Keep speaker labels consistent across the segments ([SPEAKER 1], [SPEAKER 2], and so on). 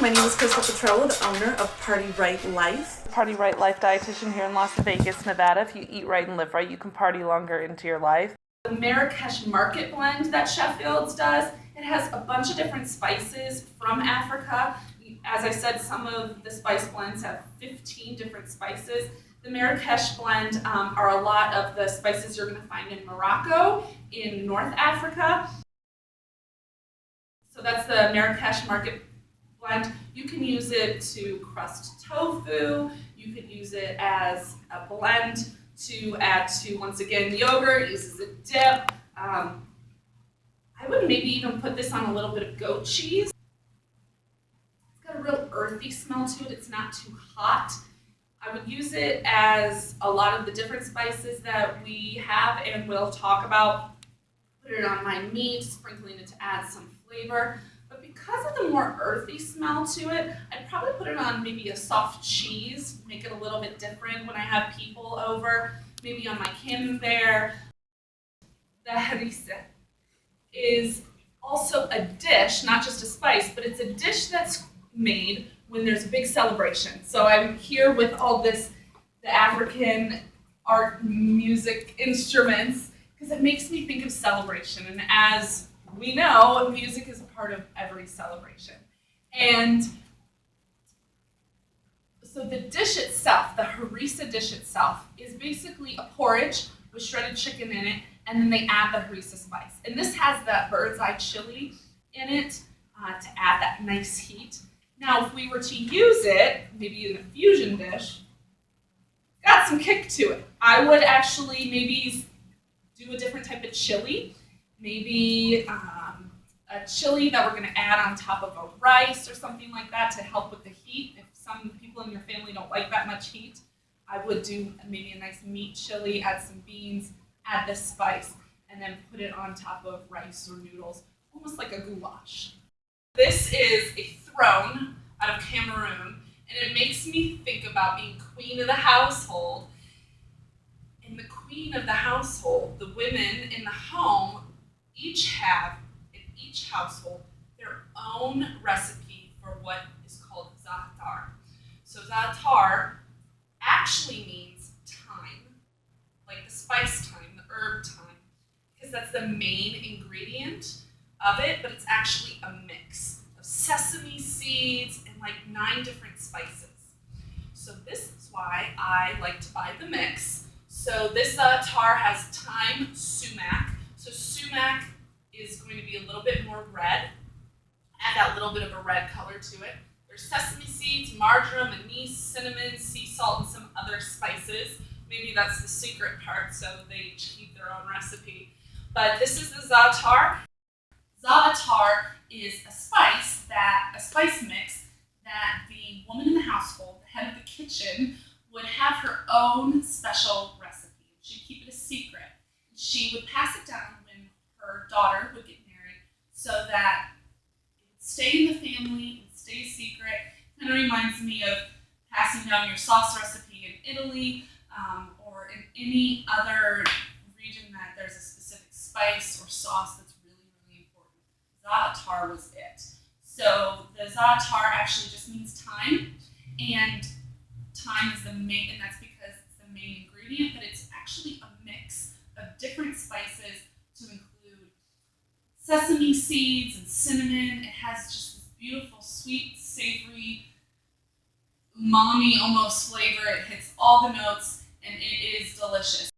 [SPEAKER 1] My name is Crystal Petrella, the owner of Party Right Life. Party Right Life dietitian here in Las Vegas, Nevada. If you eat right and live right, you can party longer into your life.
[SPEAKER 2] The Marrakesh Market Blend that Sheffield's does, it has a bunch of different spices from Africa. As I said, some of the spice blends have 15 different spices. The Marrakesh Blend are a lot of the spices you're going to find in Morocco, in North Africa. So that's the Marrakesh Market Blend. You can use it to crust tofu. You could use it as a blend to add to, once again, yogurt, uses a dip. I would maybe even put this on a little bit of goat cheese. It's got a real earthy smell to it. It's not too hot. I would use it as a lot of the different spices that we have and will talk about. Put it on my meat, sprinkling it to add some flavor. But because of the more earthy smell to it, I'd probably put it on maybe a soft cheese, make it a little bit different when I have people over, maybe on my camembert. The harissa is also a dish, not just a spice, but it's a dish that's made when there's a big celebration. So I'm here with all this, the African art, music, instruments, because it makes me think of celebration. And as we know, music is a part of every celebration. And so the dish itself, the harissa dish itself, is basically a porridge with shredded chicken in it, and then they add the harissa spice. And this has that bird's eye chili in it to add that nice heat. Now, if we were to use it, maybe in a fusion dish, got some kick to it. I would actually maybe do a different type of chili. Maybe a chili that we're going to add on top of a rice or something like that to help with the heat. If some people in your family don't like that much heat, I would do maybe a nice meat chili, add some beans, add this spice, and then put it on top of rice or noodles, almost like a goulash. This is a throne out of Cameroon, and it makes me think about being queen of the household. And the queen of the household, the women in the home, each have, in each household, their own recipe for what is called za'atar. So za'atar actually means thyme, like the spice thyme, the herb thyme, because that's the main ingredient of it, but it's actually a mix of sesame seeds and like 9 different spices. So this is why I like to buy the mix. So this za'atar has thyme, sumac. So sumac is going to be a little bit more red, add that little bit of a red color to it. There's sesame seeds, marjoram, anise, cinnamon, sea salt, and some other spices. Maybe that's the secret part, so they each keep their own recipe. But this is the za'atar. Za'atar is a spice mix that the woman in the household, the head of the kitchen, would have her own special recipe. She'd keep it a secret. She would pass it down when her daughter would get married so that it would stay in the family and stay secret. Kind of reminds me of passing down your sauce recipe in Italy or in any other region that there's a specific spice or sauce that's really, really important. Za'atar was it. So the za'atar actually just means thyme, and thyme is the main, and that's because it's the main ingredient, but it's actually a mix of different spices to include sesame seeds and cinnamon. It has just this beautiful, sweet, savory, umami almost flavor. It hits all the notes, and it is delicious.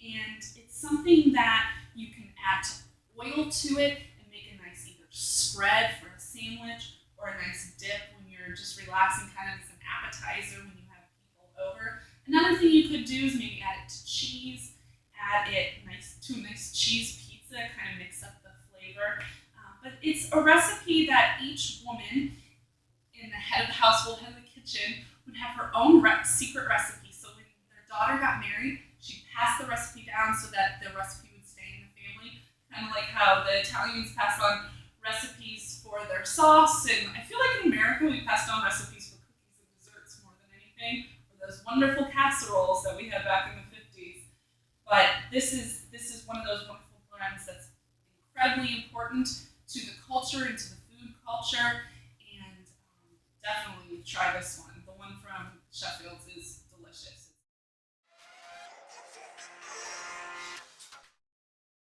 [SPEAKER 2] And it's something that you can add oil to it and make a nice either spread for a sandwich or a nice dip when you're just relaxing, kind of as an appetizer when you have people over. Another thing you could do is maybe add it to cheese, add it to a nice cheese pizza, kind of mix up the flavor. But it's a recipe that each woman in the head of the household, head of the kitchen, would have her own secret recipe. So when their daughter got married, she'd pass the recipe down so that the recipe would stay in the family. Kind of like how the Italians pass on recipes for their sauce. And I feel like in America we passed on recipes for cookies and desserts more than anything. Or those wonderful casseroles that we had back in the 50s. But this is one of those wonderful blends that's incredibly important to the culture and to the food culture. And try this one.